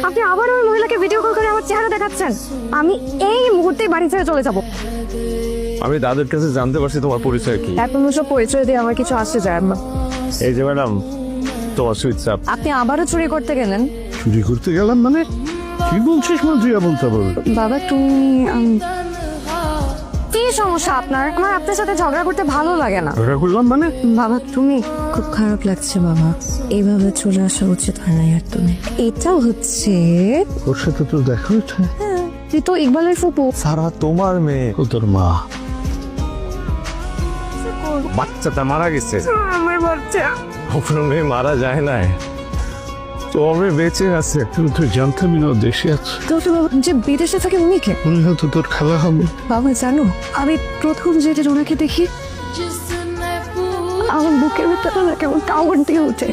আপনি আবার ওই মহিলাকে ভিডিও কল করে আমার চেহারা দেখাচ্ছেন। আমি এই মুহূর্তে বাড়ি ছেড়ে চলে যাব। আমি দাদের কাছে জানতে পারছি তোমার পরিচয় কি। এখন সব পরিচয় দিয়ে আমার কিছু আসতে যায় না। এই যে ম্যাডাম, তোমার সুইট চাপ। আপনি আবারও চুরি করতে গেলেন? চুরি করতে গেলাম মানে কি বলছিস মন্ত্রী? বলতে বল বাবা তুমি কি সমস্যা আপনার? আমার আপনার সাথে ঝগড়া করতে ভালো লাগে না। ঝগড়া করলাম মানে? বাবা তুমি খুব খারাপ লাগছে বাবা, এইভাবে চলে আসা উচিত হয় না আর তুমি। এটা হচ্ছে ওর সাথে তো দেখা হচ্ছে। তুই তো ইকবালের ফুপু। সারা তোমার মেয়ে। ও তোর মা। বাচ্চাটা মারা গেছে। আমার বাচ্চা। আপনার মেয়ে মারা যায় নাই, তবে বেঁচে আছে। তুই তো জানতামই না ও দেশে আছে। তো বাবা যে বিদেশে থাকে উনি কে? উনি হয়তো তোর খালা হবে। বাবা জানো আমি প্রথম যেটা ওনাকে দেখি আমার বুকের ভেতরটা না কেমন কামড় দিয়ে উঠে।